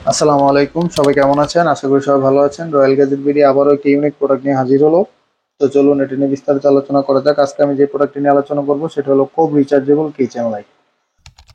আসসালামু আলাইকুম, সবাই কেমন আছেন? আশা করি সবাই ভালো আছেন। রয়্যাল গ্যাজেট বিডি আবারও একটি ইউনিক প্রোডাক্ট নিয়ে হাজির হলো। তো চলুন এটা নিয়ে বিস্তারিত আলোচনা করা যাক। আজকে আমি যে প্রোডাক্টটি নিয়ে আলোচনা করব সেটা হলো কোব রিচার্জেবল কিচেন লাইট।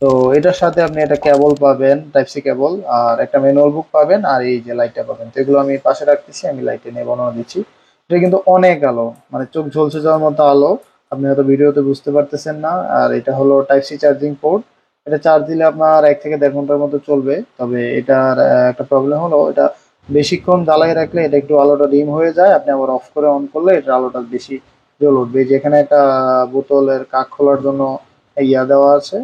তো এটার সাথে আপনি একটা কেবল পাবেন, টাইপ সি কেবল, আর একটা ম্যানুয়াল বুক পাবেন, আর এই যে লাইটটা পাবেন। তো এগুলো আমি পাশে রাখতেছি, আমি লাইটে নিয়ে বর্ণনা দিচ্ছি। এটা কিন্তু অনেক আলো, মানে চোখ ঝলসে যাওয়ার মতো আলো। আপনি হয়তো ভিডিওতে বুঝতে পারতেছেন না। আর এটা হলো টাইপ সি চার্জিং পোর্ট। এটা চার্জ দিলে আপনার 1 থেকে 1.5 ঘন্টার মতো চলবে। তবে এটার একটা প্রবলেম হলো, এটা বেশিক্ষণ জ্বালাই রাখলে এটা একটু আলোটা ডিম হয়ে যায়। আপনি আবার অফ করে অন করলে এটা আলোটা বেশি জ্বলে উঠবে। এই যে এখানে একটা বোতলের কাক খোলার জন্য ইয়া দেওয়া আছে।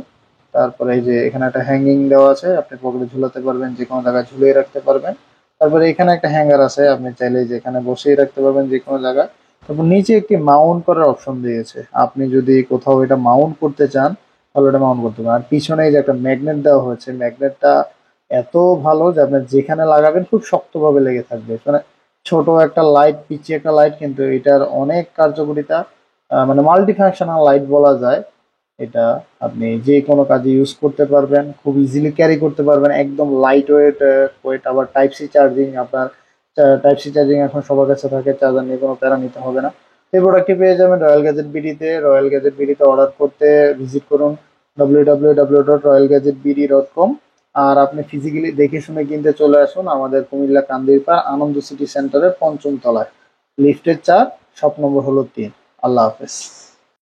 তারপরে এই যে এখানে একটা হ্যাঙ্গিং দেওয়া আছে, আপনি পকেটে ঝুলাতে পারবেন, যে কোনো জায়গায় ঝুলিয়ে রাখতে পারবেন। তারপরে এখানে একটা হ্যাঙ্গার আছে, আপনি চাইলে যে এখানে বসিয়ে রাখতে পারবেন যে কোনো জায়গায়। তারপর নিচে একটি মাউন্ট করার অপশন দিয়েছে, আপনি যদি কোথাও এটা মাউন্ট করতে চান তাহলে এটা মাউন্ট করতে পারেন। আর পিছনে এই যে একটা ম্যাগনেট দেওয়া হয়েছে, ম্যাগনেটটা এত ভালো যে আপনি যেখানে লাগাবেন খুব শক্তভাবে লেগে থাকবে। মানে ছোট একটা লাইট, পিচ্ছি একটা লাইট, কিন্তু এটার অনেক কার্যকারিতা। মানে মাল্টি ফাংশনাল লাইট বলা যায় এটা। আপনি যে কোনো কাজে ইউজ করতে পারবেন, খুব ইজিলি ক্যারি করতে পারবেন, একদম লাইট ওয়েট। ওয়েট আবার টাইপ সি চার্জিং আপনার। টাইপ সি চার্জিং এখন সবার কাছে থাকে, চার্জার নিয়ে কোনো প্যারা নিতে হবে না। এই প্রোডাক্টটি পেয়ে যাবেন রয়্যাল গ্যাজেট বিডিতে। রয়্যাল গ্যাজেট বিডিতে অর্ডার করতে ভিজিট করুন www.royalgadgetbd.com। আর আপনি ফিজিক্যালি দেখে শুনে কিনতে চলে আসুন আমাদের কুমিল্লা কান্দিরপাড় আনন্দ সিটি সেন্টারের 5ম তলায়, লিফটের 4, শপ নম্বর হলো 3। আল্লাহ হাফেজ।